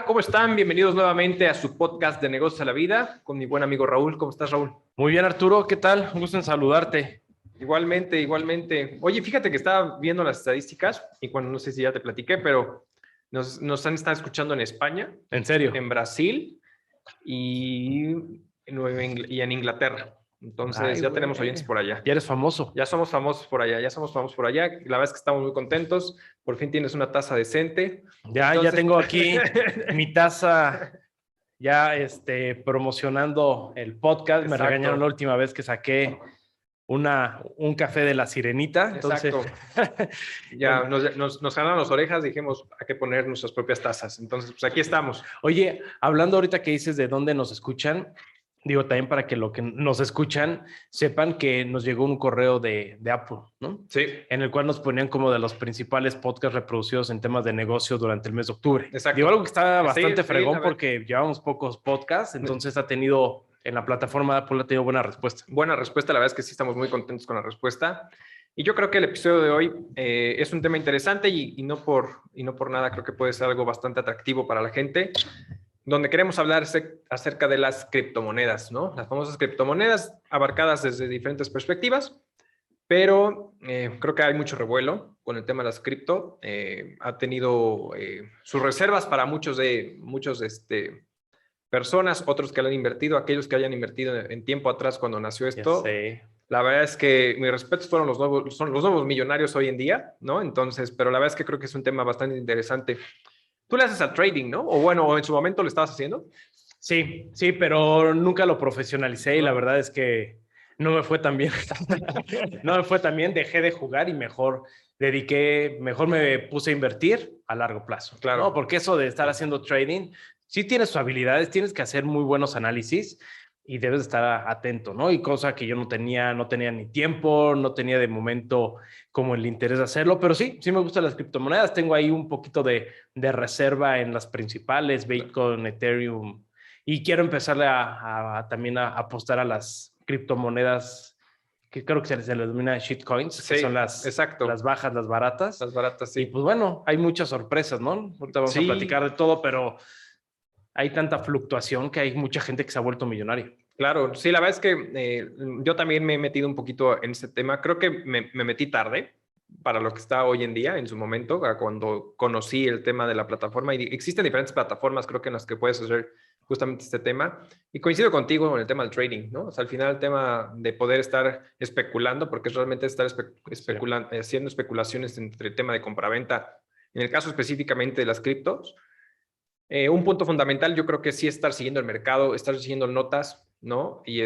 ¿cómo están? Bienvenidos nuevamente a su podcast de Negocios a la Vida con mi buen amigo Raúl. ¿Cómo estás, Raúl? Muy bien, Arturo. ¿Qué tal? Un gusto en saludarte. Igualmente, igualmente. Oye, fíjate que estaba viendo las estadísticas y no sé si ya te platiqué, pero nos han estado escuchando en España, ¿En serio? en Brasil y en Inglaterra. Entonces, ya tenemos oyentes por allá. Ya eres famoso. Ya somos famosos por allá, ya somos famosos por allá. La verdad es que estamos muy contentos. Por fin tienes una taza decente. Ya tengo aquí mi taza ya promocionando el podcast. Exacto. Me regañaron la última vez que saqué un café de la Sirenita. Entonces, ya nos jalaron las orejas, dijimos, hay que poner nuestras propias tazas. Entonces, pues aquí estamos. Oye, hablando ahorita que dices de dónde nos escuchan, digo también para que lo que nos escuchan sepan que nos llegó un correo de Apple, ¿no? Sí. En el cual nos ponían como de los principales podcasts reproducidos en temas de negocio durante el mes de octubre. Exacto. Digo algo que está bastante sí, fregón porque llevamos pocos podcasts, entonces ha tenido, en la plataforma de Apple ha tenido buena respuesta. Buena respuesta, la verdad es que sí estamos muy contentos con la respuesta. Y yo creo que el episodio de hoy es un tema interesante y no por nada creo que puede ser algo bastante atractivo para la gente, donde queremos hablar acerca de las criptomonedas, ¿no? Las famosas criptomonedas abarcadas desde diferentes perspectivas, pero creo que hay mucho revuelo con el tema de las cripto. Ha tenido sus reservas para muchos personas, otros que lo han invertido, aquellos que hayan invertido en tiempo atrás cuando nació esto. Ya sé. La verdad es que mis respetos son los nuevos millonarios hoy en día, ¿no? Entonces, pero la verdad es que creo que es un tema bastante interesante. Tú le haces al trading, ¿no? O bueno, en su momento lo estabas haciendo. Sí, pero nunca lo profesionalicé y la verdad es que no me fue tan bien. No me fue tan bien, dejé de jugar y mejor me puse a invertir a largo plazo. Claro. ¿No? Porque eso de estar haciendo trading, sí tienes sus habilidades, tienes que hacer muy buenos análisis y debes estar atento, ¿no? Y cosa que yo no tenía ni tiempo, no tenía de momento como el interés de hacerlo, pero sí me gustan las criptomonedas. Tengo ahí un poquito de reserva en las principales, Bitcoin, Ethereum, y quiero empezarle también a apostar a las criptomonedas que creo que se les denomina shitcoins, Sí, que son las bajas, las baratas. Las baratas, sí. Y pues bueno, hay muchas sorpresas, ¿no? Ahorita vamos a platicar de todo, pero hay tanta fluctuación que hay mucha gente que se ha vuelto millonario. Claro, sí, la verdad es que yo también me he metido un poquito en este tema. Creo que me metí tarde para lo que está hoy en día, en su momento, cuando conocí el tema de la plataforma. Y existen diferentes plataformas, creo que en las que puedes hacer justamente este tema. Y coincido contigo con el tema del trading, ¿no? O sea, al final el tema de poder estar especulando, porque es realmente estar haciendo especulaciones entre el tema de compraventa, en el caso específicamente de las criptos. Un punto fundamental yo creo que sí es estar siguiendo el mercado, estar siguiendo notas, ¿no? Y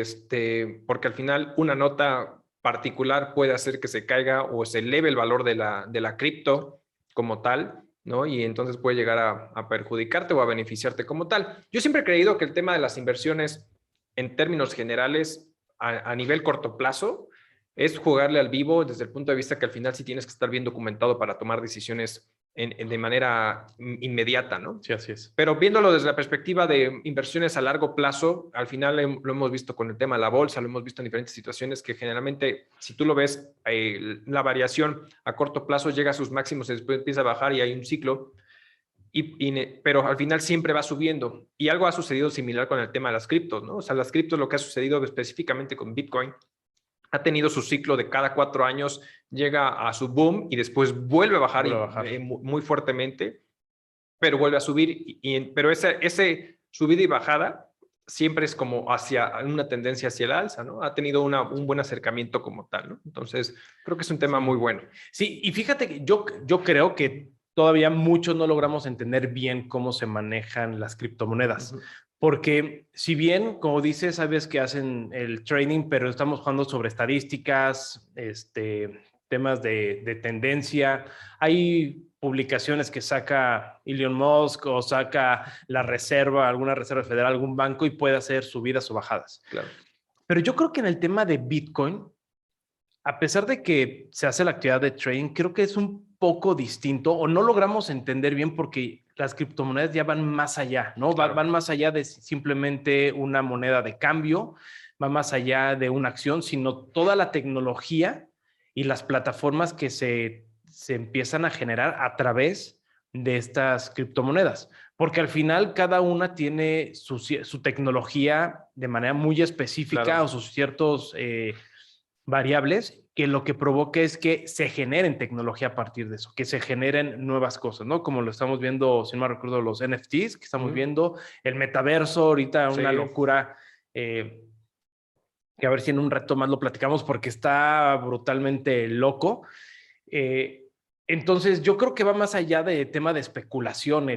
porque al final una nota particular puede hacer que se caiga o se eleve el valor de la cripto como tal, ¿no? Y entonces puede llegar a perjudicarte o a beneficiarte como tal. Yo siempre he creído que el tema de las inversiones en términos generales a nivel corto plazo es jugarle al vivo desde el punto de vista que al final sí tienes que estar bien documentado para tomar decisiones de manera inmediata, ¿no? Sí, así es. Pero viéndolo desde la perspectiva de inversiones a largo plazo, al final lo hemos visto con el tema de la bolsa, lo hemos visto en diferentes situaciones que generalmente, si tú lo ves, la variación a corto plazo llega a sus máximos y después empieza a bajar y hay un ciclo, pero al final siempre va subiendo. Y algo ha sucedido similar con el tema de las criptos, ¿no? O sea, las criptos, lo que ha sucedido específicamente con Bitcoin, ha tenido su ciclo de cada 4 años, llega a su boom y después vuelve a bajar, muy fuertemente, pero vuelve a subir. Pero ese subida y bajada siempre es como hacia una tendencia hacia el alza, ¿no? Ha tenido un buen acercamiento como tal, ¿no? Entonces, creo que es un tema muy bueno. Sí, y fíjate que yo creo que todavía muchos no logramos entender bien cómo se manejan las criptomonedas. Porque si bien, como dices, sabes que hacen el trading, pero estamos jugando sobre estadísticas, temas de tendencia. Hay publicaciones que saca Elon Musk o saca la reserva, alguna reserva federal, algún banco y puede hacer subidas o bajadas. Claro. Pero yo creo que en el tema de Bitcoin, a pesar de que se hace la actividad de trading, creo que es un poco distinto o no logramos entender bien porque las criptomonedas ya van más allá, ¿no? Claro. Van más allá de simplemente una moneda de cambio, van más allá de una acción, sino toda la tecnología y las plataformas que se empiezan a generar a través de estas criptomonedas. porque al final cada una tiene su tecnología de manera muy específica, Claro. o sus ciertos variables, que lo que provoca es que se generen tecnología a partir de eso, que se generen nuevas cosas, ¿no? Como lo estamos viendo, si no me recuerdo, los NFTs que estamos viendo, el metaverso, ahorita una Sí. locura, que a ver si en un reto más lo platicamos porque está brutalmente loco. Entonces, yo creo que va más allá de tema de especulación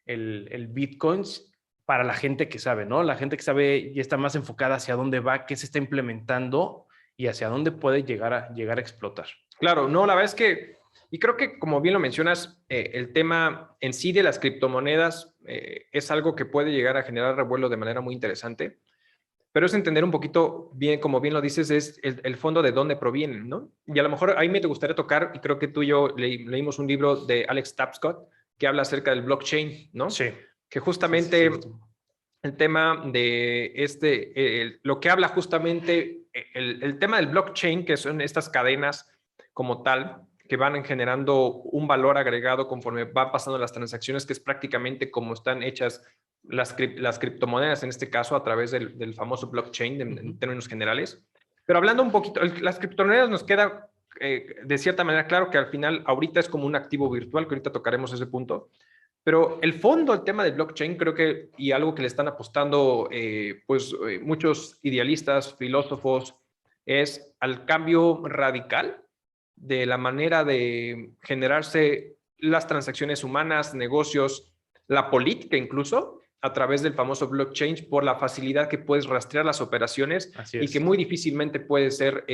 el Bitcoins para la gente que sabe, ¿no? La gente que sabe y está más enfocada hacia dónde va, qué se está implementando y hacia dónde puede llegar a explotar. Claro, no, la verdad es que, y creo que como bien lo mencionas, el tema en sí de las criptomonedas es algo que puede llegar a generar revuelo de manera muy interesante, pero es entender un poquito bien, como bien lo dices, es el fondo de dónde provienen, ¿no? Y a lo mejor ahí me te gustaría tocar, y creo que tú y yo leímos un libro de Alex Tapscott que habla acerca del blockchain, ¿no? Sí. Que justamente Sí. el tema de lo que habla justamente el tema del blockchain, que son estas cadenas como tal, que van generando un valor agregado conforme van pasando las transacciones, que es prácticamente como están hechas las criptomonedas, en este caso a través del famoso blockchain en términos generales. Pero hablando un poquito, las criptomonedas nos queda de cierta manera claro que al final ahorita es como un activo virtual, que ahorita tocaremos ese punto. Pero el fondo, el tema del blockchain, creo que, y algo que le están apostando muchos idealistas, filósofos, es al cambio radical de la manera de generarse las transacciones humanas, negocios, la política incluso, a través del famoso blockchain, por la facilidad que puedes rastrear las operaciones y que muy difícilmente puede ser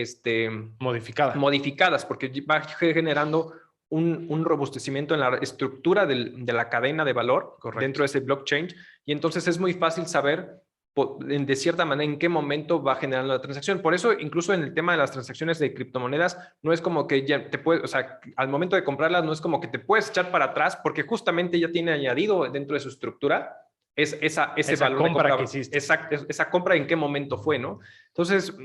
modificadas, porque va generando un robustecimiento en la estructura de la cadena de valor. Correcto. Dentro de ese blockchain, y entonces es muy fácil saber de cierta manera en qué momento va generando la transacción. Por eso, incluso en el tema de las transacciones de criptomonedas, no es como que ya te puedes, o sea, al momento de comprarlas, no es como que te puedes echar para atrás, porque justamente ya tiene añadido dentro de su estructura ese valor compra de compra que hiciste. Exacto, esa compra en qué momento fue, ¿no? Entonces,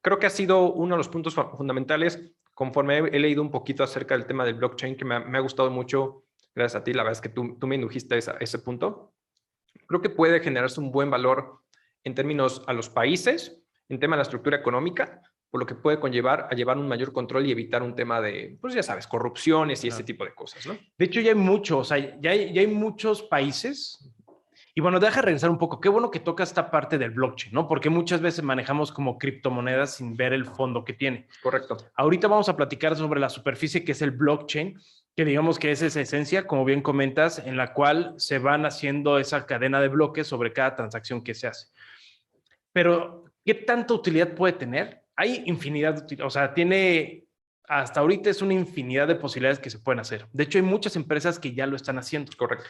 creo que ha sido uno de los puntos fundamentales. Conforme he leído un poquito acerca del tema del blockchain, que me ha gustado mucho, gracias a ti, la verdad es que tú me indujiste a ese punto. Creo que puede generarse un buen valor en términos a los países, en tema de la estructura económica, por lo que puede conllevar a llevar un mayor control y evitar un tema de, pues ya sabes, corrupciones y ese tipo de cosas, ¿no? De hecho, ya hay mucho, o sea, ya hay muchos países. Y bueno, deja regresar un poco. Qué bueno que toca esta parte del blockchain, ¿no? Porque muchas veces manejamos como criptomonedas sin ver el fondo que tiene. Correcto. Ahorita vamos a platicar sobre la superficie que es el blockchain, que digamos que es esa esencia, como bien comentas, en la cual se van haciendo esa cadena de bloques sobre cada transacción que se hace. Pero, ¿qué tanta utilidad puede tener? Hay infinidad de utilidad, o sea, hasta ahorita es una infinidad de posibilidades que se pueden hacer. De hecho, hay muchas empresas que ya lo están haciendo. Correcto.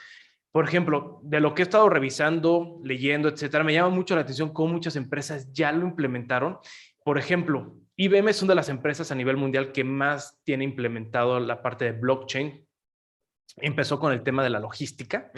Por ejemplo, de lo que he estado revisando, leyendo, etcétera, me llama mucho la atención cómo muchas empresas ya lo implementaron. Por ejemplo, IBM es una de las empresas a nivel mundial que más tiene implementado la parte de blockchain. Empezó con el tema de la logística,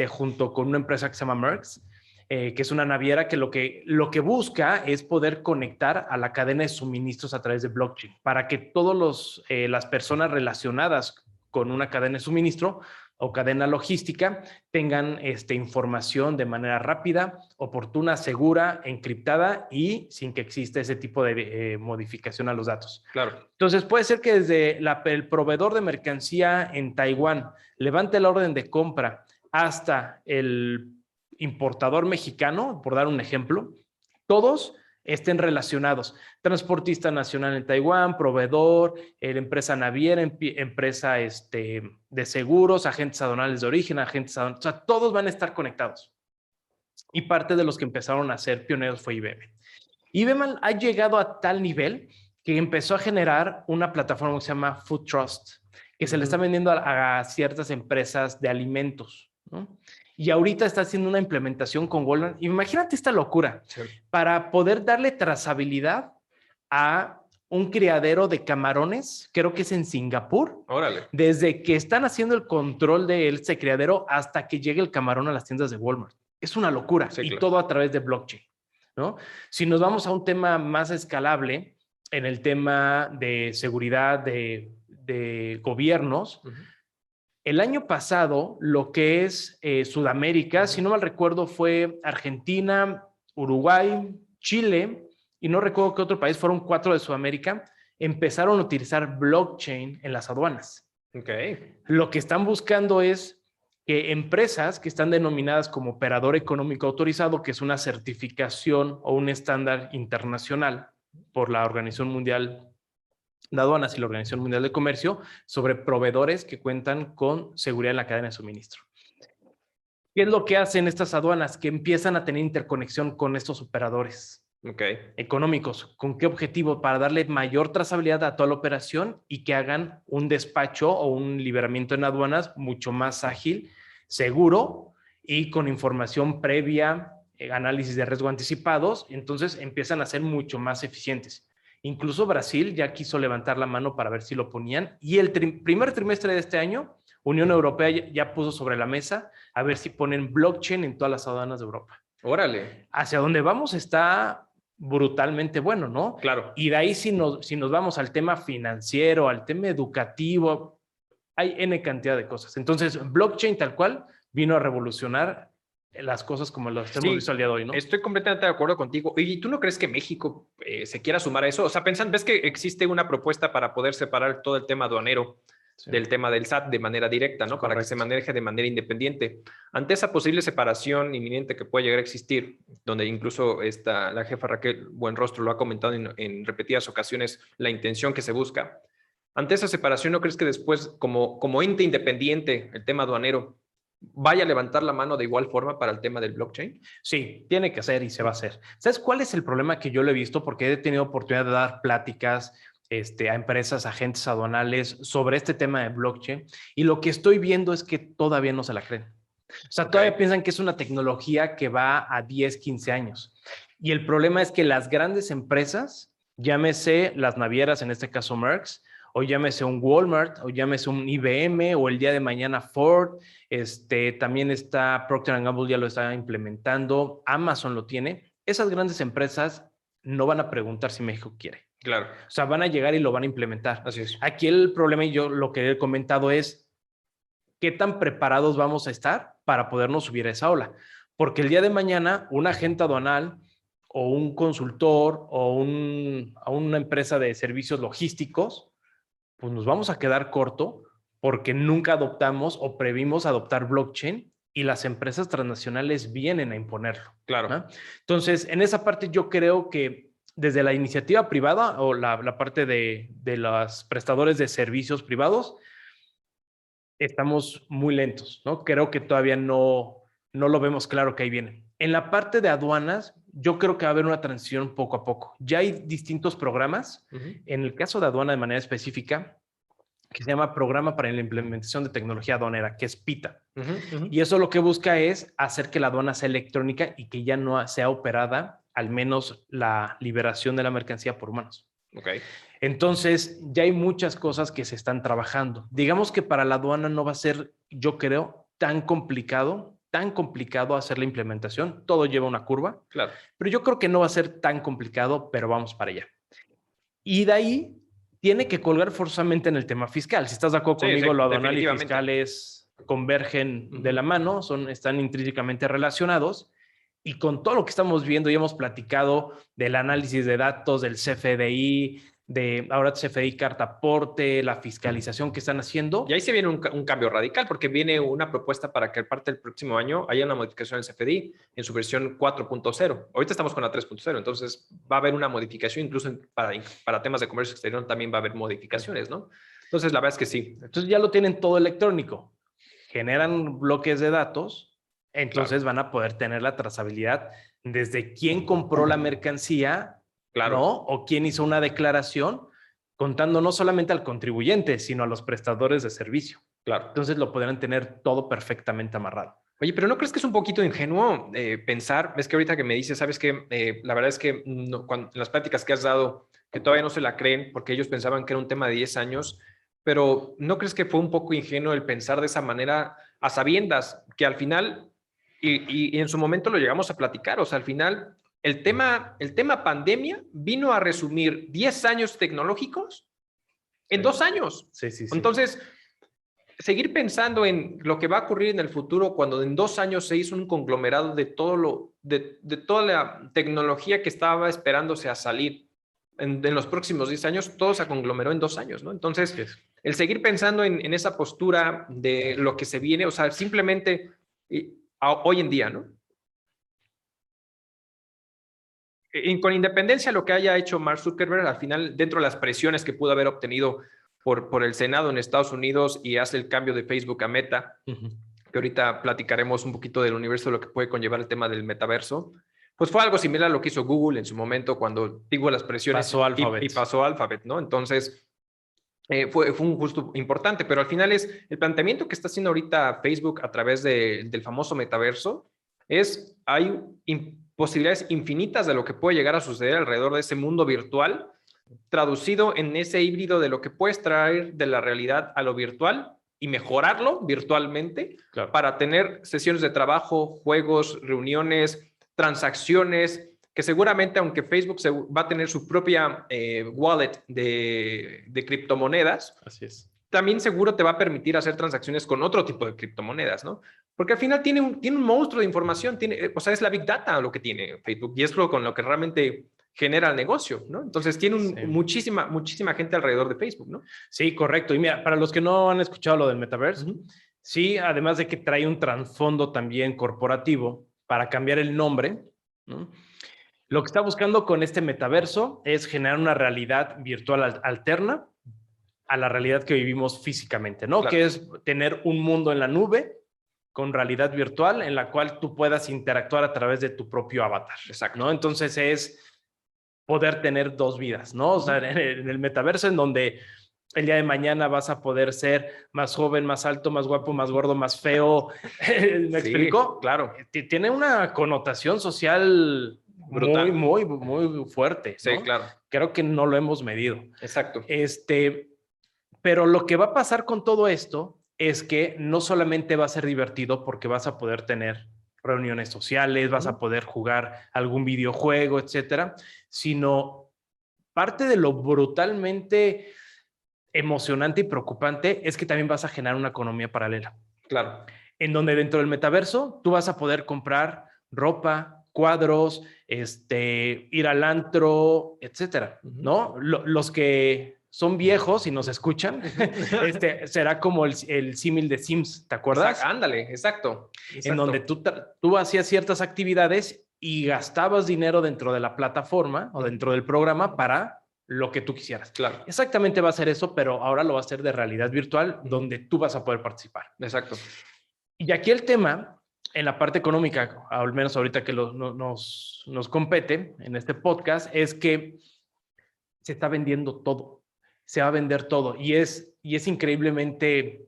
junto con una empresa que se llama Maersk, que es una naviera que lo que busca es poder conectar a la cadena de suministros a través de blockchain para que todas las personas relacionadas con una cadena de suministro o cadena logística tengan información de manera rápida, oportuna, segura, encriptada y sin que exista ese tipo de modificación a los datos. Claro. Entonces puede ser que desde el proveedor de mercancía en Taiwán levante la orden de compra hasta el importador mexicano, por dar un ejemplo, todos estén relacionados. Transportista nacional en Taiwán, proveedor, empresa naviera, empresa de seguros, agentes aduanales de origen, agentes aduanales, o sea, todos van a estar conectados. Y parte de los que empezaron a ser pioneros fue IBM. IBM ha llegado a tal nivel que empezó a generar una plataforma que se llama Food Trust, que se le está vendiendo a ciertas empresas de alimentos, ¿no? Y ahorita está haciendo una implementación con Walmart. Imagínate esta locura. Sí. Para poder darle trazabilidad a un criadero de camarones, creo que es en Singapur. Órale. Desde que están haciendo el control de ese criadero hasta que llegue el camarón a las tiendas de Walmart. Es una locura. Sí, y claro. Todo a través de blockchain, ¿no? Si nos vamos a un tema más escalable, en el tema de seguridad de gobiernos, El año pasado, lo que es Sudamérica, si no mal recuerdo, fue Argentina, Uruguay, Chile, y no recuerdo qué otro país, fueron 4 de Sudamérica, empezaron a utilizar blockchain en las aduanas. Okay. Lo que están buscando es que empresas que están denominadas como operador económico autorizado, que es una certificación o un estándar internacional por la Organización Mundial de Aduanas y la Organización Mundial de Comercio, sobre proveedores que cuentan con seguridad en la cadena de suministro. ¿Qué es lo que hacen estas aduanas? Que empiezan a tener interconexión con estos operadores económicos. ¿Con qué objetivo? Para darle mayor trazabilidad a toda la operación y que hagan un despacho o un liberamiento en aduanas mucho más ágil, seguro y con información previa, análisis de riesgo anticipados. Entonces empiezan a ser mucho más eficientes. Incluso Brasil ya quiso levantar la mano para ver si lo ponían, y el primer trimestre de este año, Unión Europea ya puso sobre la mesa a ver si ponen blockchain en todas las aduanas de Europa. Órale. Hacia donde vamos está brutalmente bueno, ¿no? Claro. Y de ahí si nos vamos al tema financiero, al tema educativo, hay N cantidad de cosas. Entonces, blockchain tal cual vino a revolucionar las cosas como las hemos visto al día de hoy, ¿no? Estoy completamente de acuerdo contigo. ¿Y tú no crees que México se quiera sumar a eso? O sea, ves que existe una propuesta para poder separar todo el tema aduanero del tema del SAT de manera directa, ¿no? Para que se maneje de manera independiente. Ante esa posible separación inminente que puede llegar a existir, donde incluso la jefa Raquel Buenrostro lo ha comentado en repetidas ocasiones, la intención que se busca. Ante esa separación, ¿no crees que después, como ente independiente, el tema aduanero vaya a levantar la mano de igual forma para el tema del blockchain? Sí, tiene que ser y se va a hacer. ¿Sabes cuál es el problema que yo lo he visto? Porque he tenido oportunidad de dar pláticas a empresas, agentes aduanales sobre este tema de blockchain, y lo que estoy viendo es que todavía no se la creen. O sea, todavía piensan que es una tecnología que va a 10, 15 años. Y el problema es que las grandes empresas, llámese las navieras, en este caso Merck, o llámese un Walmart, o llámese un IBM, o el día de mañana Ford, también está Procter & Gamble, ya lo está implementando, Amazon lo tiene. Esas grandes empresas no van a preguntar si México quiere. Claro. O sea, van a llegar y lo van a implementar. Así es. Aquí el problema, y yo lo que he comentado es, ¿qué tan preparados vamos a estar para podernos subir a esa ola? Porque el día de mañana, un agente aduanal o un consultor o una empresa de servicios logísticos, pues nos vamos a quedar corto porque nunca adoptamos o previmos adoptar blockchain, y las empresas transnacionales vienen a imponerlo. Claro. ¿No? Entonces, en esa parte yo creo que desde la iniciativa privada o la parte de los prestadores de servicios privados, estamos muy lentos, ¿no? Creo que todavía no lo vemos claro que ahí viene. En la parte de aduanas, yo creo que va a haber una transición poco a poco. Ya hay distintos programas. En el caso de aduana de manera específica, que se llama Programa para la Implementación de Tecnología Aduanera, que es PITA. Y eso lo que busca es hacer que la aduana sea electrónica y que ya no sea operada, al menos la liberación de la mercancía, por humanos. Entonces, ya hay muchas cosas que se están trabajando. Digamos que para la aduana no va a ser, yo creo, tan complicado hacer la implementación. Todo lleva una curva. Claro. Pero yo creo que no va a ser tan complicado, pero vamos para allá. Y de ahí tiene que colgar forzosamente en el tema fiscal. Si estás de acuerdo conmigo, lo aduanal y fiscales convergen de la mano, están intrínsecamente relacionados. Y con todo lo que estamos viendo y hemos platicado del análisis de datos, del CFDI, de ahora CFDI carta aporte, la fiscalización que están haciendo. Y ahí se viene un cambio radical, porque viene una propuesta para que a partir del próximo año haya una modificación del CFDI en su versión 4.0. Ahorita estamos con la 3.0, entonces va a haber una modificación, incluso para temas de comercio exterior también va a haber modificaciones, ¿no? Entonces la verdad es que sí. Entonces ya lo tienen todo electrónico. Generan bloques de datos. Entonces van a poder tener la trazabilidad desde quién compró la mercancía, ¿no? O quién hizo una declaración, contando no solamente al contribuyente, sino a los prestadores de servicio. Claro. Entonces lo podrán tener todo perfectamente amarrado. Oye, pero ¿no crees que es un poquito ingenuo pensar? Ves que ahorita que me dices, sabes que la verdad es que en las pláticas que has dado, que todavía no se la creen porque ellos pensaban que era un tema de 10 años, pero ¿no crees que fue un poco ingenuo el pensar de esa manera a sabiendas que al final... Y en su momento lo llegamos a platicar, o sea, al final el tema pandemia vino a resumir 10 años tecnológicos en 2 años. Sí. Entonces, seguir pensando en lo que va a ocurrir en el futuro cuando en 2 años se hizo un conglomerado de de toda la tecnología que estaba esperándose a salir en los próximos 10 años, todo se conglomeró en 2 años, ¿no? Entonces, el seguir pensando en esa postura de lo que se viene, o sea, simplemente hoy en día, ¿no? Con independencia de lo que haya hecho Mark Zuckerberg, al final, dentro de las presiones que pudo haber obtenido por el Senado en Estados Unidos y hace el cambio de Facebook a Meta, que ahorita platicaremos un poquito del universo de lo que puede conllevar el tema del metaverso, pues fue algo similar a lo que hizo Google en su momento cuando tuvo las presiones Pasó Alphabet. y pasó Alphabet, ¿no? Entonces, fue un justo importante, pero al final es el planteamiento que está haciendo ahorita Facebook a través del famoso metaverso, hay posibilidades infinitas de lo que puede llegar a suceder alrededor de ese mundo virtual, traducido en ese híbrido de lo que puedes traer de la realidad a lo virtual y mejorarlo virtualmente para tener sesiones de trabajo, juegos, reuniones, transacciones, que seguramente, aunque Facebook va a tener su propia wallet de criptomonedas, así es, también seguro te va a permitir hacer transacciones con otro tipo de criptomonedas, ¿no? Porque al final tiene un monstruo de información, o sea, es la Big Data lo que tiene Facebook y es con lo que realmente genera el negocio, ¿no? Entonces tiene muchísima gente alrededor de Facebook, ¿no? Sí, correcto. Y mira, para los que no han escuchado lo del metaverse, sí, además de que trae un trasfondo también corporativo para cambiar el nombre, ¿no? Lo que está buscando con este metaverso es generar una realidad virtual alterna a la realidad que vivimos físicamente, ¿no? Claro. Que es tener un mundo en la nube con realidad virtual en la cual tú puedas interactuar a través de tu propio avatar. Exacto. ¿No? Entonces es poder tener 2 vidas, ¿no? O sea, en el metaverso en donde el día de mañana vas a poder ser más joven, más alto, más guapo, más gordo, más feo. ¿Me explico? Claro. Tiene una connotación social brutal, muy fuerte, ¿no? Sí, claro. Creo que no lo hemos medido. Exacto. Pero lo que va a pasar con todo esto es que no solamente va a ser divertido porque vas a poder tener reuniones sociales, vas a poder jugar algún videojuego, etcétera, sino parte de lo brutalmente emocionante y preocupante es que también vas a generar una economía paralela. Claro. En donde dentro del metaverso tú vas a poder comprar ropa, cuadros, ir al antro, etcétera, ¿no? Los que son viejos y nos escuchan, será como el símil de Sims, ¿te acuerdas? Ándale, exacto. En donde tú hacías ciertas actividades y gastabas dinero dentro de la plataforma o dentro del programa para lo que tú quisieras. Claro. Exactamente va a ser eso, pero ahora lo va a hacer de realidad virtual, donde tú vas a poder participar. Exacto. Y aquí el tema, en la parte económica, al menos ahorita que nos compete en este podcast, es que se está vendiendo todo. Se va a vender todo. Y es increíblemente,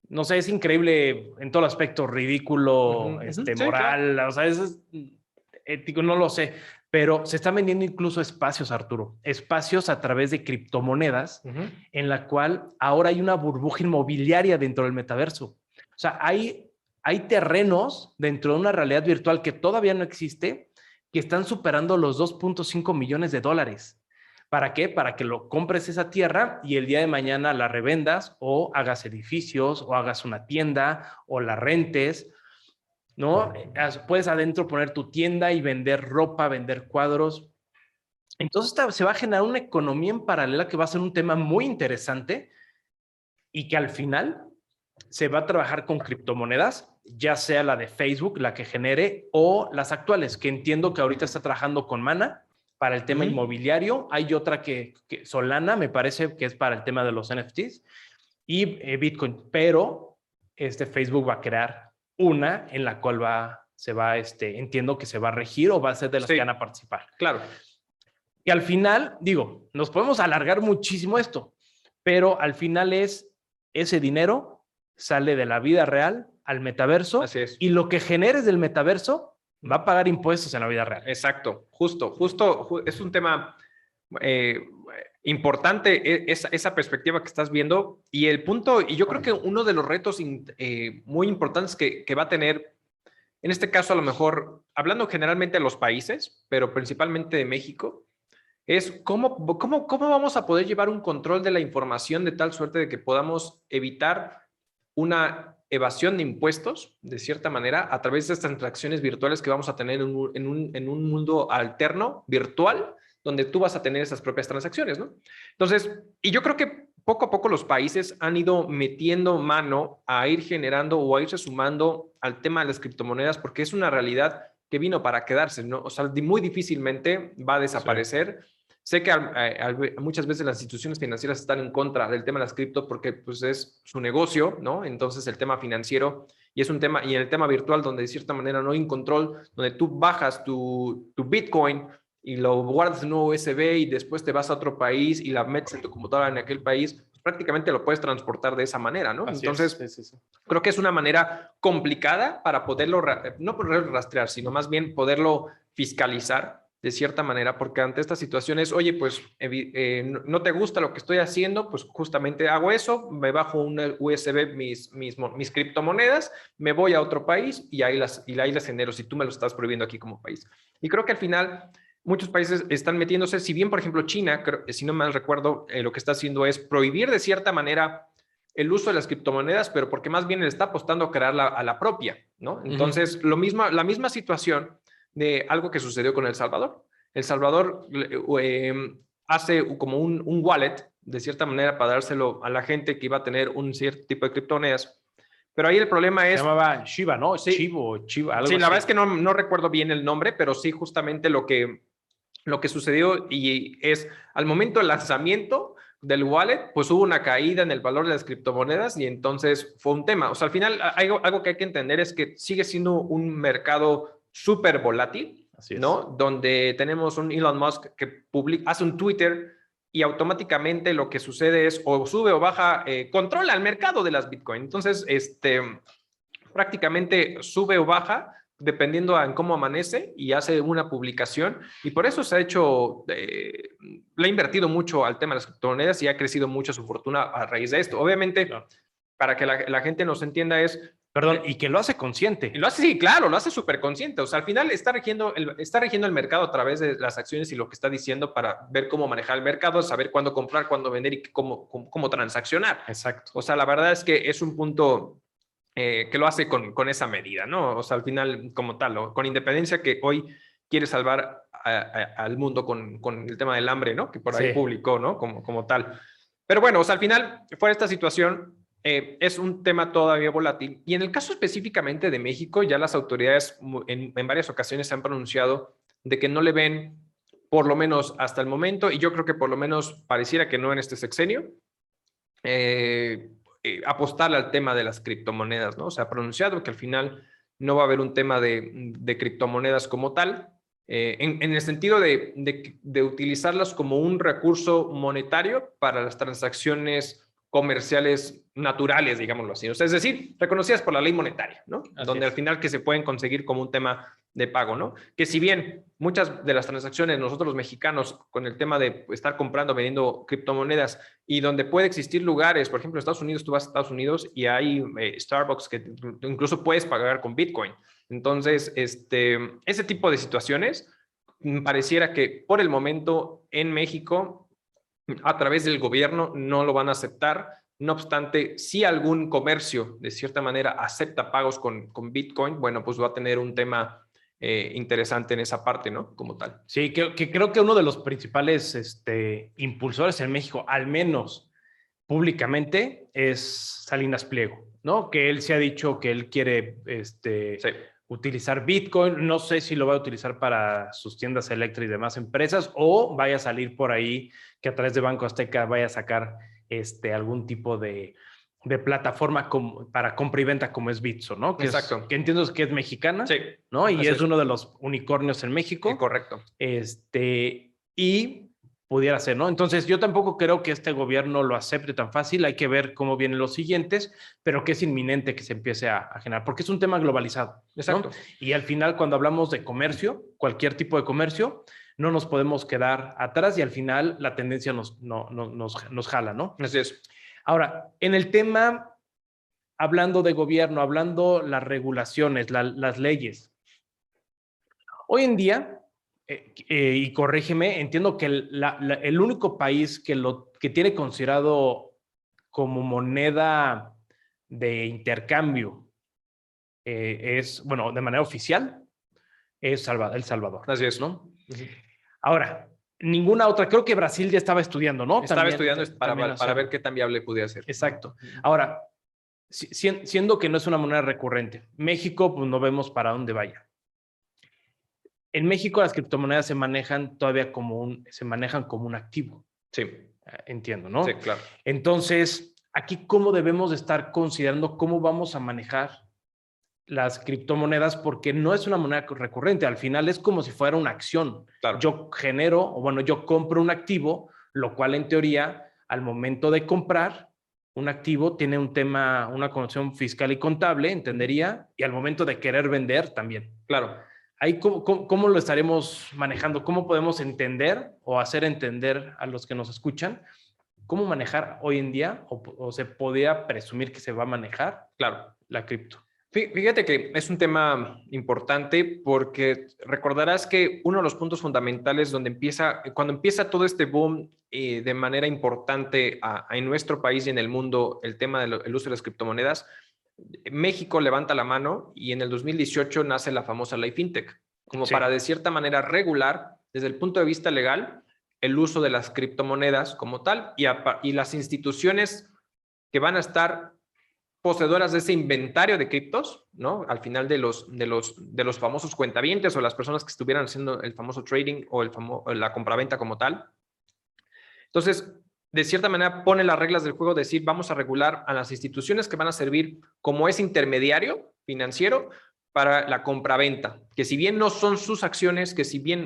no sé, es increíble en todo aspecto, ridículo, Sí, moral, claro. o sea, es ético, no lo sé, pero se están vendiendo incluso espacios, Arturo, espacios a través de criptomonedas, en la cual ahora hay una burbuja inmobiliaria dentro del metaverso. O sea, hay terrenos dentro de una realidad virtual que todavía no existe, que están superando los $2.5 millones. ¿Para qué? Para que lo compres esa tierra y el día de mañana la revendas o hagas edificios o hagas una tienda o la rentes, ¿no? Puedes adentro poner tu tienda y vender ropa, vender cuadros. Entonces se va a generar una economía en paralela que va a ser un tema muy interesante y que al final se va a trabajar con criptomonedas, ya sea la de Facebook, la que genere, o las actuales, que entiendo que ahorita está trabajando con Mana para el tema inmobiliario. Hay otra que Solana, me parece que es para el tema de los NFTs, y Bitcoin. Pero Facebook va a crear una en la cual entiendo que se va a regir o va a ser de las que van a participar. Claro. Y al final, digo, nos podemos alargar muchísimo esto, pero al final ese dinero sale de la vida real al metaverso. Así es. Y lo que generes del metaverso va a pagar impuestos en la vida real. Exacto, justo, es un tema importante esa perspectiva que estás viendo y el punto, y yo creo que uno de los retos muy importantes que va a tener, en este caso a lo mejor, hablando generalmente de los países, pero principalmente de México, es cómo vamos a poder llevar un control de la información de tal suerte de que podamos evitar una evasión de impuestos, de cierta manera, a través de estas transacciones virtuales que vamos a tener en un mundo alterno, virtual, donde tú vas a tener esas propias transacciones, ¿no? Entonces, y yo creo que poco a poco los países han ido metiendo mano a ir generando o a irse sumando al tema de las criptomonedas, porque es una realidad que vino para quedarse, ¿no? O sea, muy difícilmente va a desaparecer. Sí. Sé que muchas veces las instituciones financieras están en contra del tema de las cripto porque pues, es su negocio, ¿no? Entonces el tema financiero y es un tema, y en el tema virtual donde de cierta manera no hay un control, donde tú bajas tu Bitcoin y lo guardas en un USB y después te vas a otro país y la metes en tu computadora en aquel país, pues prácticamente lo puedes transportar de esa manera, ¿no? Así Entonces, sí. Creo que es una manera complicada para poderlo, no poderlo rastrear, sino más bien poderlo fiscalizar de cierta manera, porque ante estas situaciones, oye, pues no te gusta lo que estoy haciendo, pues justamente hago eso, me bajo un USB mis criptomonedas, me voy a otro país y ahí las genero si tú me lo estás prohibiendo aquí como país. Y creo que al final muchos países están metiéndose, si bien por ejemplo China, si no mal recuerdo, lo que está haciendo es prohibir de cierta manera el uso de las criptomonedas, pero porque más bien le está apostando a crear a la propia, ¿no? Entonces, la misma situación de algo que sucedió con El Salvador. El Salvador hace como un wallet, de cierta manera, para dárselo a la gente que iba a tener un cierto tipo de criptomonedas. Pero ahí el problema es... Se llamaba Shiba, ¿no? Sí, Chiva, algo sí, la así. verdad es que no recuerdo bien el nombre, pero sí justamente lo que sucedió y es al momento del lanzamiento del wallet, pues hubo una caída en el valor de las criptomonedas y entonces fue un tema. O sea, al final algo que hay que entender es que sigue siendo un mercado súper volátil, Así es. ¿no? Donde tenemos un Elon Musk que hace un Twitter y automáticamente lo que sucede es o sube o baja, controla el mercado de las Bitcoin. Entonces, prácticamente sube o baja dependiendo en cómo amanece y hace una publicación y por eso se ha hecho, le ha invertido mucho al tema de las criptomonedas y ha crecido mucho su fortuna a raíz de esto. Obviamente, claro, para que la gente nos entienda es... Perdón, y que lo hace consciente. Lo hace, sí, claro, lo hace súper consciente. O sea, al final está rigiendo el mercado a través de las acciones y lo que está diciendo para ver cómo manejar el mercado, saber cuándo comprar, cuándo vender y cómo transaccionar. Exacto. O sea, la verdad es que es un punto... que lo hace con esa medida, ¿no? O sea, al final, como tal, ¿no? Con independencia que hoy quiere salvar al mundo con el tema del hambre, ¿no? Que por ahí publicó, ¿no? Como tal. Pero bueno, o sea, al final, fuera esta situación, es un tema todavía volátil. Y en el caso específicamente de México, ya las autoridades en varias ocasiones se han pronunciado de que no le ven, por lo menos hasta el momento, y yo creo que por lo menos pareciera que no en este sexenio, apostarle al tema de las criptomonedas, ¿no? O sea, pronunciado que al final no va a haber un tema de criptomonedas como tal, en el sentido de utilizarlas como un recurso monetario para las transacciones comerciales naturales, digámoslo así. O sea, es decir, reconocidas por la ley monetaria, ¿no? Donde al final que se pueden conseguir como un tema de pago, ¿no? Que si bien muchas de las transacciones nosotros los mexicanos con el tema de estar comprando, vendiendo criptomonedas y donde puede existir lugares, por ejemplo, en Estados Unidos, tú vas a Estados Unidos y hay Starbucks que incluso puedes pagar con Bitcoin. Entonces, ese tipo de situaciones pareciera que por el momento en México, a través del gobierno, no lo van a aceptar. No obstante, si algún comercio de cierta manera acepta pagos con Bitcoin, bueno, pues va a tener un tema interesante en esa parte, ¿no? Como tal. Sí, que creo que uno de los principales impulsores en México, al menos públicamente, es Salinas Pliego, ¿no? Que él se ha dicho que él quiere utilizar Bitcoin. No sé si lo va a utilizar para sus tiendas eléctricas y demás empresas o vaya a salir por ahí que a través de Banco Azteca vaya a sacar algún tipo de plataforma para compra y venta como es Bitso, ¿no? Exacto. Que entiendo que es mexicana, sí, ¿no? Y es uno de los unicornios en México. Sí, correcto. Y pudiera ser, ¿no? Entonces yo tampoco creo que este gobierno lo acepte tan fácil. Hay que ver cómo vienen los siguientes, pero que es inminente que se empiece a generar, porque es un tema globalizado. Exacto. ¿No? Y al final, cuando hablamos de comercio, cualquier tipo de comercio, no nos podemos quedar atrás y al final la tendencia nos jala, ¿no? Así es. Ahora, en el tema, hablando de gobierno, hablando las regulaciones, las leyes, hoy en día, y corrígeme, entiendo que el único país que tiene considerado como moneda de intercambio es, bueno, de manera oficial, es El Salvador. Así es, ¿no? Ahora, ninguna otra, creo que Brasil ya estaba estudiando, ¿no? Estaba También, estudiando para ver qué tan viable podía ser. Exacto. Ahora, siendo que no es una moneda recurrente, México, pues no vemos para dónde vaya. En México las criptomonedas se manejan todavía se manejan como un activo. Sí. Entiendo, ¿no? Sí, claro. Entonces, aquí cómo debemos de estar considerando cómo vamos a manejar las criptomonedas, porque no es una moneda recurrente, al final es como si fuera una acción. Claro. Yo yo compro un activo, lo cual en teoría, al momento de comprar un activo, tiene una connotación fiscal y contable, entendería, y al momento de querer vender también. Claro. Ahí, ¿cómo lo estaremos manejando? ¿Cómo podemos entender o hacer entender a los que nos escuchan cómo manejar hoy en día o se podría presumir que se va a manejar la cripto? Fíjate que es un tema importante porque recordarás que uno de los puntos fundamentales cuando empieza todo este boom de manera importante en nuestro país y en el mundo, el tema del uso de las criptomonedas, México levanta la mano y en el 2018 nace la famosa ley FinTech, como para de cierta manera regular desde el punto de vista legal el uso de las criptomonedas como tal y las instituciones que van a estar poseedoras de ese inventario de criptos, ¿no? Al final de los famosos cuentavientes o las personas que estuvieran haciendo el famoso trading o la compraventa como tal. Entonces, de cierta manera pone las reglas del juego, decir, vamos a regular a las instituciones que van a servir como ese intermediario financiero para la compraventa, que si bien no son sus acciones,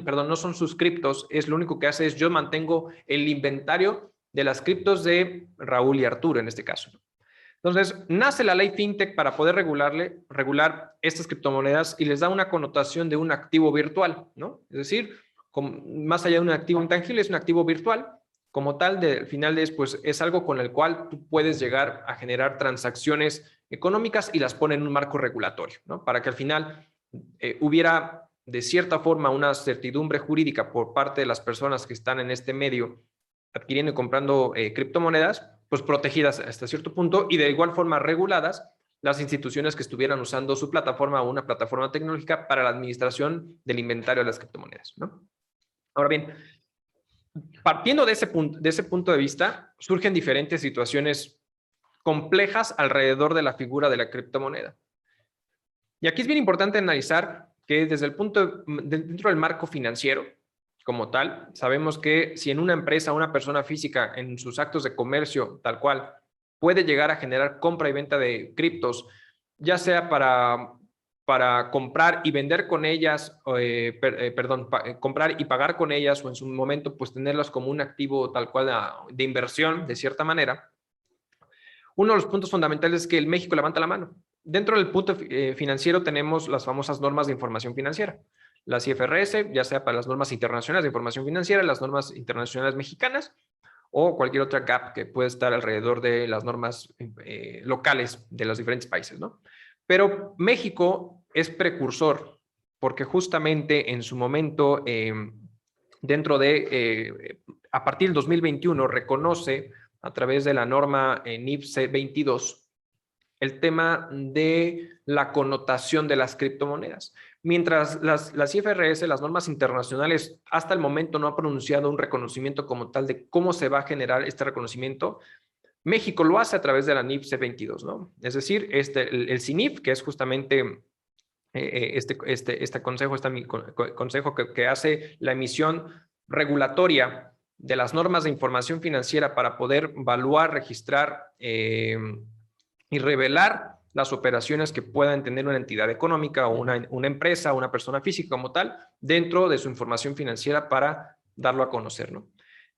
no son sus criptos, es lo único que hace es yo mantengo el inventario de las criptos de Raúl y Arturo en este caso. Entonces, nace la ley FinTech para poder regular estas criptomonedas y les da una connotación de un activo virtual, ¿no? Es decir, más allá de un activo intangible, es un activo virtual. Como tal, al final pues, es algo con el cual tú puedes llegar a generar transacciones económicas y las pone en un marco regulatorio, ¿no? Para que al final hubiera de cierta forma una certidumbre jurídica por parte de las personas que están en este medio adquiriendo y comprando criptomonedas, pues protegidas hasta cierto punto y de igual forma reguladas las instituciones que estuvieran usando su plataforma o una plataforma tecnológica para la administración del inventario de las criptomonedas, ¿no? Ahora bien, partiendo de ese punto de vista, surgen diferentes situaciones complejas alrededor de la figura de la criptomoneda. Y aquí es bien importante analizar que dentro del marco financiero, como tal, sabemos que si en una empresa una persona física en sus actos de comercio tal cual puede llegar a generar compra y venta de criptos, ya sea para comprar y vender con ellas, comprar y pagar con ellas o en su momento pues tenerlas como un activo tal cual de inversión de cierta manera. Uno de los puntos fundamentales es que el México levanta la mano. Dentro del punto financiero tenemos las famosas normas de información financiera. Las IFRS, ya sea para las normas internacionales de información financiera, las normas internacionales mexicanas o cualquier otra GAP que puede estar alrededor de las normas locales de los diferentes países, ¿no? Pero México es precursor porque justamente en su momento, a partir del 2021, reconoce a través de la norma NIF 22 el tema de la connotación de las criptomonedas. Mientras las IFRS, las normas internacionales, hasta el momento no ha pronunciado un reconocimiento como tal de cómo se va a generar este reconocimiento, México lo hace a través de la NIF C22, ¿no? Es decir, el CINIF, que es justamente este consejo que hace la emisión regulatoria de las normas de información financiera para poder evaluar, registrar y revelar las operaciones que puedan tener una entidad económica o una empresa o una persona física como tal dentro de su información financiera para darlo a conocer, ¿no?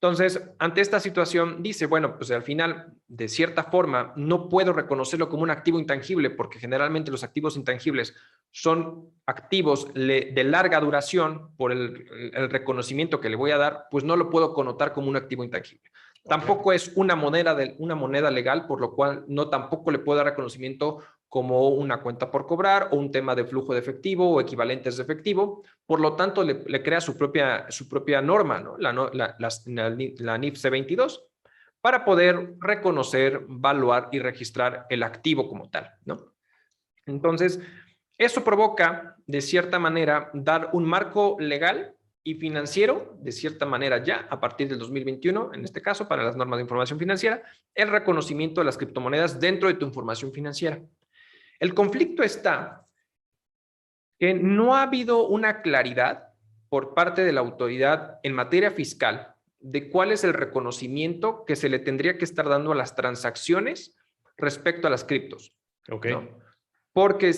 Entonces, ante esta situación, dice, bueno, pues al final, de cierta forma, no puedo reconocerlo como un activo intangible porque generalmente los activos intangibles son activos de larga duración por el reconocimiento que le voy a dar, pues no lo puedo connotar como un activo intangible. Tampoco es una moneda legal, por lo cual tampoco le puedo dar reconocimiento como una cuenta por cobrar o un tema de flujo de efectivo o equivalentes de efectivo. Por lo tanto, le crea su propia norma, ¿no? La NIF C22, para poder reconocer, evaluar y registrar el activo como tal, ¿no? Entonces, eso provoca, de cierta manera, dar un marco legal y financiero, de cierta manera ya, a partir del 2021, en este caso, para las normas de información financiera, el reconocimiento de las criptomonedas dentro de tu información financiera. El conflicto está que no ha habido una claridad por parte de la autoridad en materia fiscal de cuál es el reconocimiento que se le tendría que estar dando a las transacciones respecto a las criptos. Okay. ¿No? Porque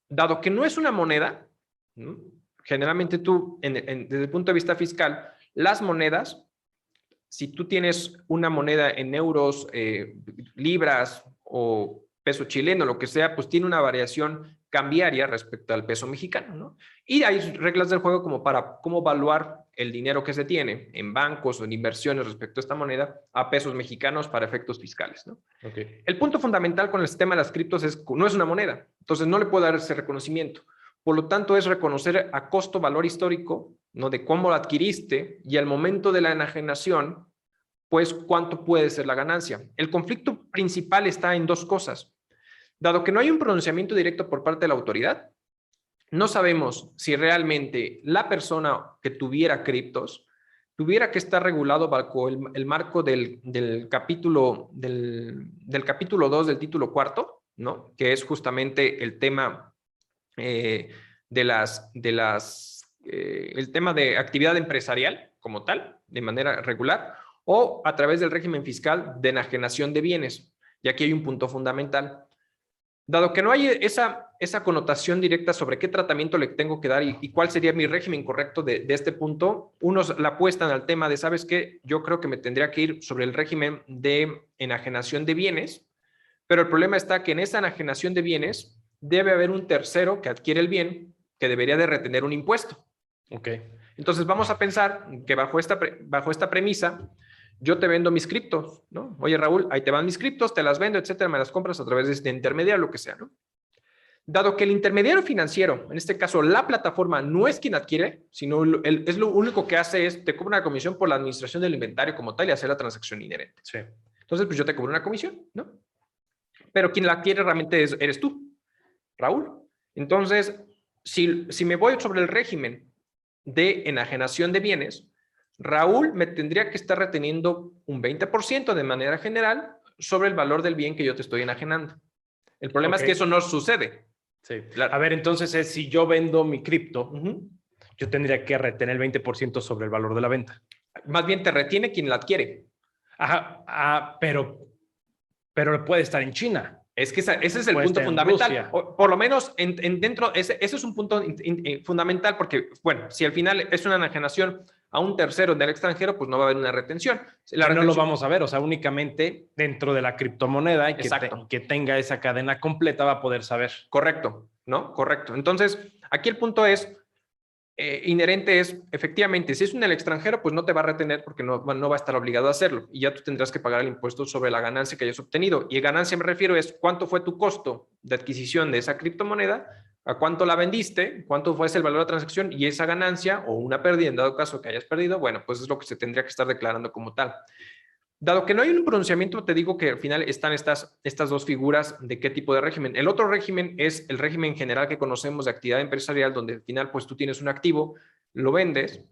dado que no es una moneda, ¿no? Generalmente tú, desde el punto de vista fiscal, las monedas, si tú tienes una moneda en euros, libras o peso chileno, lo que sea, pues tiene una variación cambiaria respecto al peso mexicano, ¿no? Y hay reglas del juego como para cómo evaluar el dinero que se tiene en bancos o en inversiones respecto a esta moneda a pesos mexicanos para efectos fiscales, ¿no? Okay. El punto fundamental con el sistema de las criptos es que no es una moneda, entonces no le puede dar ese reconocimiento. Por lo tanto, es reconocer a costo valor histórico, ¿no? De cómo lo adquiriste y al momento de la enajenación, pues cuánto puede ser la ganancia. El conflicto principal está en dos cosas. Dado que no hay un pronunciamiento directo por parte de la autoridad, no sabemos si realmente la persona que tuviera criptos tuviera que estar regulado bajo el marco del capítulo 2 del título cuarto, ¿no? Que es justamente el tema el tema de actividad empresarial como tal, de manera regular, o a través del régimen fiscal de enajenación de bienes. Y aquí hay un punto fundamental. Dado que no hay esa connotación directa sobre qué tratamiento le tengo que dar y cuál sería mi régimen correcto de este punto, unos la apuestan al tema de, ¿sabes qué? Yo creo que me tendría que ir sobre el régimen de enajenación de bienes, pero el problema está que en esa enajenación de bienes debe haber un tercero que adquiere el bien que debería de retener un impuesto. Okay. Entonces vamos a pensar que bajo esta premisa, yo te vendo mis criptos, ¿no? Oye, Raúl, ahí te van mis criptos, te las vendo, etcétera, me las compras a través de este intermediario, lo que sea, ¿no? Dado que el intermediario financiero, en este caso la plataforma, no es quien adquiere, sino es lo único que hace es, te cobra una comisión por la administración del inventario como tal y hacer la transacción inherente. Sí. Entonces, pues yo te cobro una comisión, ¿no? Pero quien la adquiere realmente eres tú, Raúl. Entonces, si me voy sobre el régimen de enajenación de bienes, Raúl me tendría que estar reteniendo un 20% de manera general sobre el valor del bien que yo te estoy enajenando. El problema es que eso no sucede. Sí. A ver, entonces si yo vendo mi cripto, yo tendría que retener el 20% sobre el valor de la venta. Más bien te retiene quien la adquiere. Ajá, pero puede estar en China. Es que ese es el punto fundamental. Por lo menos dentro, ese es un punto fundamental porque, bueno, si al final es una enajenación a un tercero del extranjero, pues no va a haber una retención. No lo vamos a ver, o sea, únicamente dentro de la criptomoneda y que tenga esa cadena completa va a poder saber. Correcto, ¿no? Correcto. Entonces, aquí el punto es, inherente es, efectivamente, si es un del extranjero, pues no te va a retener porque no va a estar obligado a hacerlo y ya tú tendrás que pagar el impuesto sobre la ganancia que hayas obtenido. Y ganancia me refiero es cuánto fue tu costo de adquisición de esa criptomoneda, a cuánto la vendiste, cuánto fue el valor de la transacción y esa ganancia o una pérdida en dado caso que hayas perdido, bueno, pues es lo que se tendría que estar declarando como tal. Dado que no hay un pronunciamiento, te digo que al final están estas dos figuras de qué tipo de régimen. El otro régimen es el régimen general que conocemos de actividad empresarial, donde al final pues tú tienes un activo, lo vendes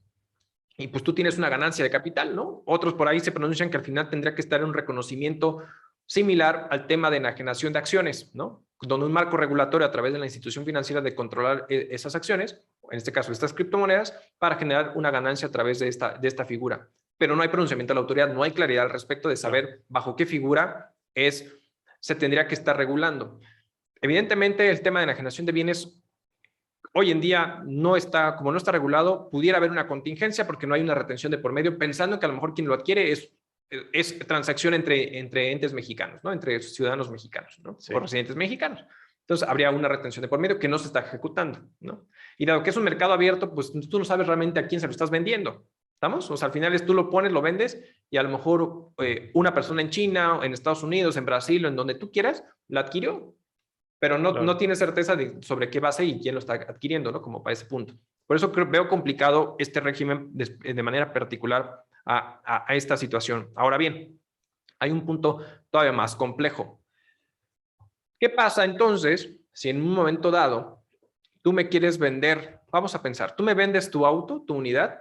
y pues tú tienes una ganancia de capital, ¿no? Otros por ahí se pronuncian que al final tendría que estar un reconocimiento similar al tema de enajenación de acciones, ¿no? Donde un marco regulatorio a través de la institución financiera de controlar esas acciones, en este caso estas criptomonedas, para generar una ganancia a través de esta figura. Pero no hay pronunciamiento de la autoridad, no hay claridad al respecto de saber bajo qué figura se tendría que estar regulando. Evidentemente, el tema de enajenación de bienes hoy en día como no está regulado, pudiera haber una contingencia porque no hay una retención de por medio, pensando que a lo mejor quien lo adquiere es transacción entre entes mexicanos, ¿no? Entre ciudadanos mexicanos, ¿no? Sí. O residentes mexicanos. Entonces, habría una retención de por medio que no se está ejecutando, ¿no? Y dado que es un mercado abierto, pues tú no sabes realmente a quién se lo estás vendiendo. ¿Estamos? O sea, al final tú lo pones, lo vendes y a lo mejor una persona en China, en Estados Unidos, en Brasil o en donde tú quieras, la adquirió, pero no tiene certeza sobre qué base y quién lo está adquiriendo, ¿no? Como para ese punto. Por eso veo complicado este régimen de manera particular a esta situación. Ahora bien, hay un punto todavía más complejo. ¿Qué pasa entonces si en un momento dado tú me quieres vender? Vamos a pensar, tú me vendes tu auto, tu unidad,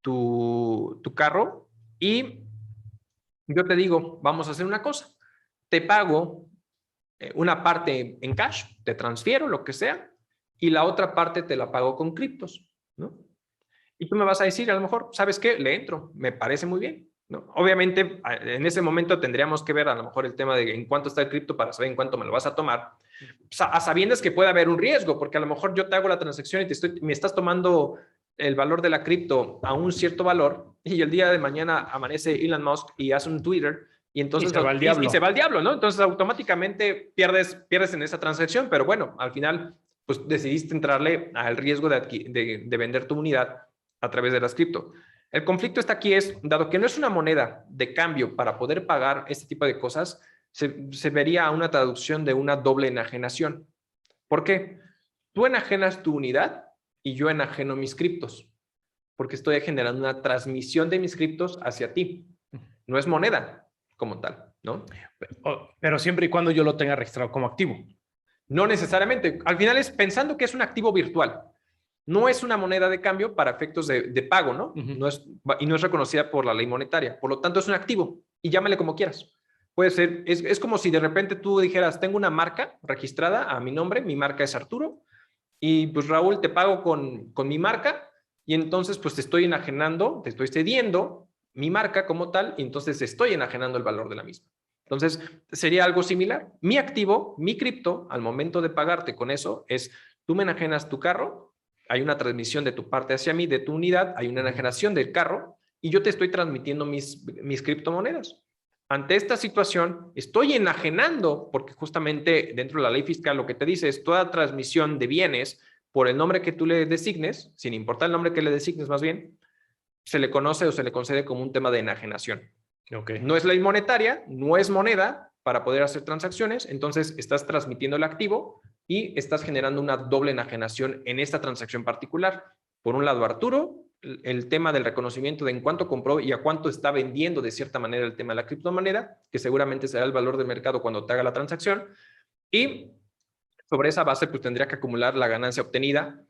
tu carro, y yo te digo, vamos a hacer una cosa. Te pago una parte en cash, te transfiero lo que sea, y la otra parte te la pago con criptos, ¿no? Y tú me vas a decir, a lo mejor, ¿sabes qué? Le entro, me parece muy bien, ¿no? Obviamente, en ese momento tendríamos que ver a lo mejor el tema de en cuánto está el cripto para saber en cuánto me lo vas a tomar, a sabiendas que puede haber un riesgo, porque a lo mejor yo te hago la transacción y me estás tomando el valor de la cripto a un cierto valor, y el día de mañana amanece Elon Musk y hace un Twitter, y entonces se va al diablo. y se va al diablo, ¿no? Entonces automáticamente pierdes en esa transacción, pero bueno, al final pues decidiste entrarle al riesgo de vender tu unidad a través de las cripto. El conflicto está aquí dado que no es una moneda de cambio para poder pagar este tipo de cosas, se vería una traducción de una doble enajenación. ¿Por qué? Tú enajenas tu unidad y yo enajeno mis criptos, porque estoy generando una transmisión de mis criptos hacia ti. No es moneda como tal, ¿no? Pero siempre y cuando yo lo tenga registrado como activo. No necesariamente. Al final es pensando que es un activo virtual. No es una moneda de cambio para efectos de pago, ¿no? No es, y no es reconocida por la ley monetaria. Por lo tanto, es un activo y llámale como quieras. Puede ser, es como si de repente tú dijeras, tengo una marca registrada a mi nombre, mi marca es Arturo, y pues Raúl, te pago con mi marca, y entonces pues te estoy enajenando, te estoy cediendo mi marca como tal, y entonces estoy enajenando el valor de la misma. Entonces, sería algo similar. Mi activo, mi cripto, al momento de pagarte con eso, es tú me enajenas tu carro, hay una transmisión de tu parte hacia mí, de tu unidad, hay una enajenación del carro, y yo te estoy transmitiendo mis criptomonedas. Ante esta situación, estoy enajenando, porque justamente dentro de la ley fiscal lo que te dice es toda transmisión de bienes por el nombre que tú le designes, sin importar el nombre que le designes más bien, se le conoce o se le concede como un tema de enajenación. Okay. No es ley monetaria, no es moneda para poder hacer transacciones, entonces estás transmitiendo el activo y estás generando una doble enajenación en esta transacción particular. Por un lado, Arturo, el tema del reconocimiento de en cuánto compró y a cuánto está vendiendo de cierta manera el tema de la criptomoneda, que seguramente será el valor de mercado cuando te haga la transacción, y sobre esa base pues tendría que acumular la ganancia obtenida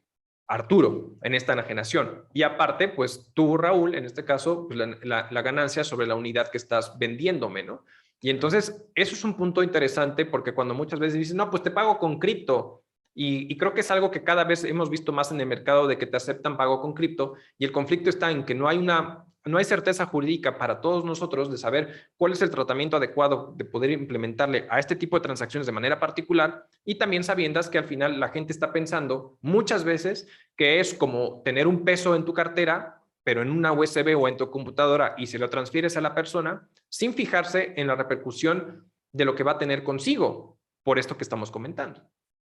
Arturo en esta enajenación. Y aparte, pues tú, Raúl, en este caso, pues, la ganancia sobre la unidad que estás vendiéndome, ¿no? Y entonces, eso es un punto interesante porque cuando muchas veces dices, no, pues te pago con cripto. Y creo que es algo que cada vez hemos visto más en el mercado de que te aceptan pago con cripto. Y el conflicto está en que no hay certeza jurídica para todos nosotros de saber cuál es el tratamiento adecuado de poder implementarle a este tipo de transacciones de manera particular, y también sabiendas que al final la gente está pensando muchas veces que es como tener un peso en tu cartera, pero en una USB o en tu computadora, y se lo transfieres a la persona sin fijarse en la repercusión de lo que va a tener consigo por esto que estamos comentando,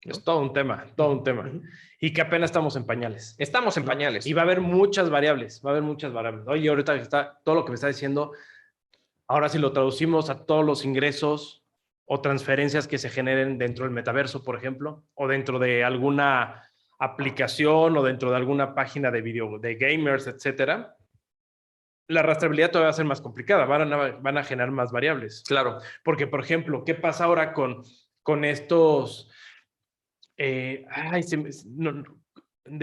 ¿no? Es todo un tema, todo un tema. Y que apenas estamos en pañales. Estamos en pañales. Y va a haber muchas variables, va a haber muchas variables. Oye, ahorita está todo lo que me está diciendo, ahora si lo traducimos a todos los ingresos o transferencias que se generen dentro del metaverso, por ejemplo, o dentro de alguna aplicación o dentro de alguna página de video, de gamers, etcétera, la rastreabilidad todavía va a ser más complicada, van a generar más variables. Claro. Porque, por ejemplo, ¿qué pasa ahora con estos... de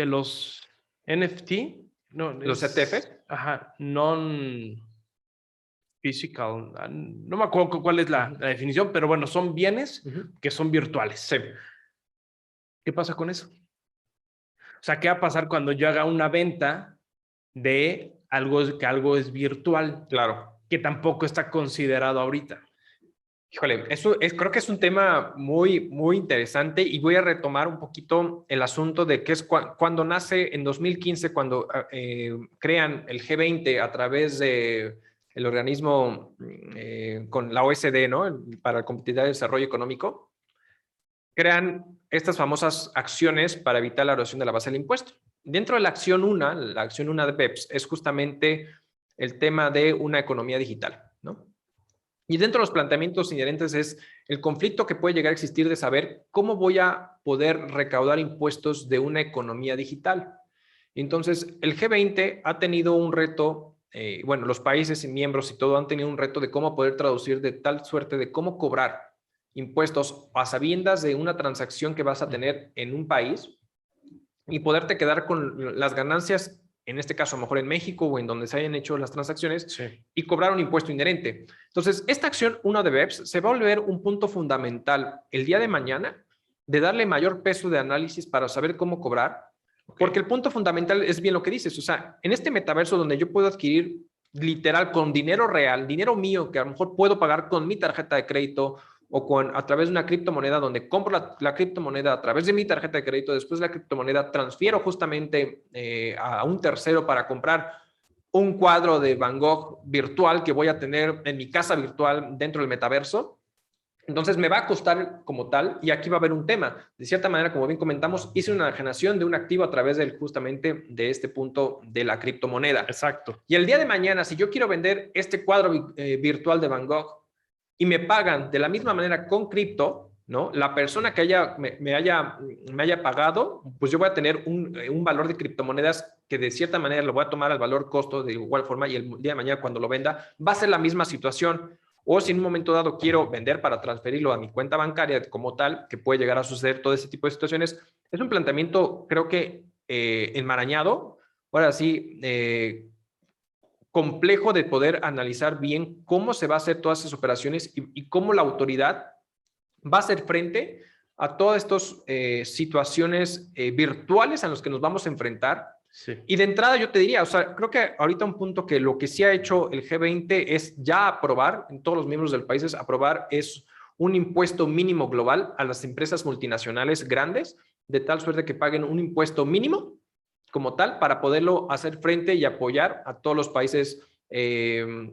los NFT? No, ¿Los ETFs? Ajá, non-physical. No me acuerdo cuál es la definición, pero bueno, son bienes que son virtuales. Sí. ¿Qué pasa con eso? O sea, ¿qué va a pasar cuando yo haga una venta de algo que algo es virtual? Claro. Que tampoco está considerado ahorita. Híjole, creo que es un tema muy, muy interesante, y voy a retomar un poquito el asunto de que es cuando nace en 2015, cuando crean el G20 a través de el organismo con la OSD, ¿no? Para la Competitividad y Desarrollo Económico, crean estas famosas acciones para evitar la erosión de la base del impuesto. Dentro de la acción 1, la acción 1 de BEPS, es justamente el tema de una economía digital, ¿no? Y dentro de los planteamientos inherentes es el conflicto que puede llegar a existir de saber cómo voy a poder recaudar impuestos de una economía digital. Entonces, el G20 ha tenido un reto bueno, los países y miembros y todo han tenido un reto de cómo poder traducir de tal suerte de cómo cobrar impuestos a sabiendas de una transacción que vas a tener en un país y poderte quedar con las ganancias, en este caso a lo mejor en México o en donde se hayan hecho las transacciones, Sí. y cobrar un impuesto inherente. Entonces, esta acción 1 de BEPS se va a volver un punto fundamental el día de mañana de darle mayor peso de análisis para saber cómo cobrar, porque el punto fundamental es bien lo que dices, o sea, en este metaverso donde yo puedo adquirir literal con dinero real, dinero mío que a lo mejor puedo pagar con mi tarjeta de crédito o a través de una criptomoneda donde compro la criptomoneda a través de mi tarjeta de crédito, después la criptomoneda transfiero justamente a un tercero para comprar un cuadro de Van Gogh virtual que voy a tener en mi casa virtual dentro del metaverso. Entonces me va a costar como tal, y aquí va a haber un tema. De cierta manera, como bien comentamos, hice una enajenación de un activo a través justamente de este punto de la criptomoneda. Exacto. Y el día de mañana, si yo quiero vender este cuadro virtual de Van Gogh y me pagan de la misma manera con cripto, ¿no? La persona que me haya pagado, pues yo voy a tener un valor de criptomonedas que de cierta manera lo voy a tomar al valor costo de igual forma, y el día de mañana cuando lo venda va a ser la misma situación. O si en un momento dado quiero vender para transferirlo a mi cuenta bancaria como tal, que puede llegar a suceder todo ese tipo de situaciones, es un planteamiento, creo que enmarañado, ahora sí, complejo de poder analizar bien cómo se va a hacer todas esas operaciones y cómo la autoridad va a hacer frente a todas estas situaciones virtuales a las que nos vamos a enfrentar. Sí. Y de entrada yo te diría, o sea, creo que ahorita un punto que lo que sí ha hecho el G20 es ya aprobar, en todos los miembros del país, aprobar es un impuesto mínimo global a las empresas multinacionales grandes, de tal suerte que paguen un impuesto mínimo como tal para poderlo hacer frente y apoyar a todos los países de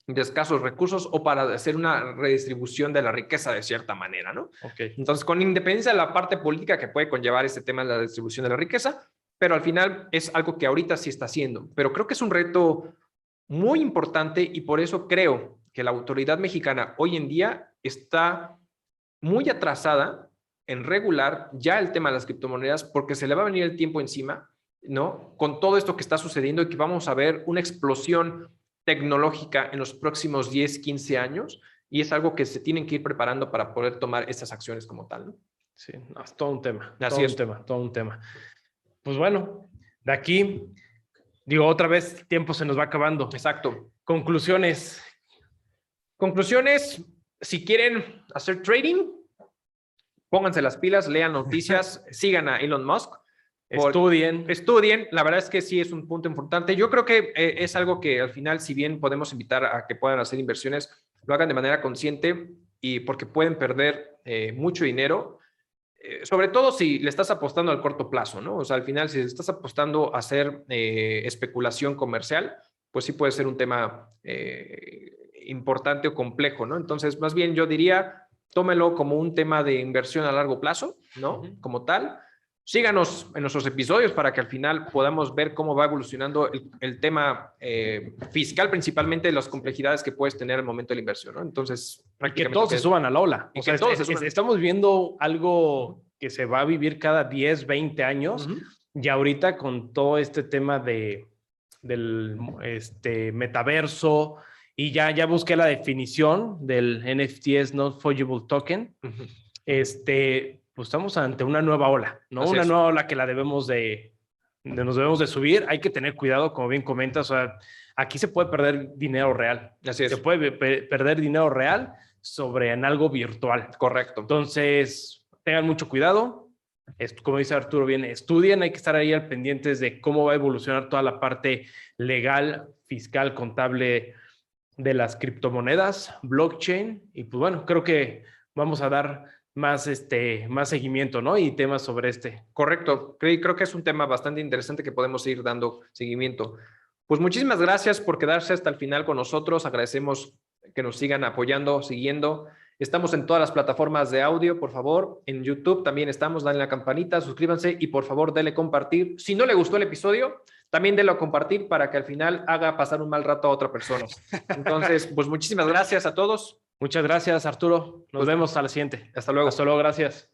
escasos recursos o para hacer una redistribución de la riqueza de cierta manera, ¿no? Okay. Entonces, con independencia de la parte política que puede conllevar este tema de la distribución de la riqueza, pero al final es algo que ahorita sí está haciendo. Pero creo que es un reto muy importante y por eso creo que la autoridad mexicana hoy en día está muy atrasada en regular ya el tema de las criptomonedas porque se le va a venir el tiempo encima, ¿no? Con todo esto que está sucediendo y que vamos a ver una explosión tecnológica en los próximos 10, 15 años y es algo que se tienen que ir preparando para poder tomar estas acciones como tal, ¿no? Sí, no, es todo un tema. Así es. Todo un tema. Pues bueno, de aquí, digo, otra vez el tiempo se nos va acabando. Exacto. Conclusiones. Conclusiones, si quieren hacer trading, pónganse las pilas, lean noticias, sigan a Elon Musk. Estudien, la verdad es que sí es un punto importante. Yo creo que es algo que al final, si bien podemos invitar a que puedan hacer inversiones, lo hagan de manera consciente y porque pueden perder mucho dinero, sobre todo si le estás apostando al corto plazo, ¿no? O sea, al final, si le estás apostando a hacer especulación comercial, pues sí puede ser un tema importante o complejo, ¿no? Entonces, más bien yo diría, tómelo como un tema de inversión a largo plazo, ¿no? Como tal. Síganos en nuestros episodios para que al final podamos ver cómo va evolucionando el tema fiscal, principalmente las complejidades que puedes tener al momento de la inversión, ¿no? Entonces, que todos se suban a la ola. O sea, estamos viendo algo que se va a vivir cada 10, 20 años. Y ahorita con todo este tema del metaverso, y ya busqué la definición del NFTs, Not Fungible Token, pues estamos ante una nueva ola, ¿no? Una nueva ola que nos debemos de subir. Hay que tener cuidado, como bien comentas, o sea, aquí se puede perder dinero real. Así es. Se puede perder dinero real en algo virtual. Correcto. Entonces, tengan mucho cuidado. Como dice Arturo bien, estudien, hay que estar ahí al pendientes de cómo va a evolucionar toda la parte legal, fiscal, contable de las criptomonedas, blockchain, y pues bueno, creo que vamos a dar más seguimiento, ¿no? Y temas sobre Correcto. Creo que es un tema bastante interesante que podemos ir dando seguimiento. Pues muchísimas gracias por quedarse hasta el final con nosotros. Agradecemos que nos sigan apoyando, siguiendo. Estamos en todas las plataformas de audio, por favor. En YouTube también estamos. Denle la campanita, suscríbanse y por favor denle compartir. Si no le gustó el episodio, también denlo a compartir para que al final haga pasar un mal rato a otra persona. Entonces, pues muchísimas gracias a todos. Muchas gracias, Arturo. Nos vemos a la siguiente. Hasta luego. Hasta luego, gracias.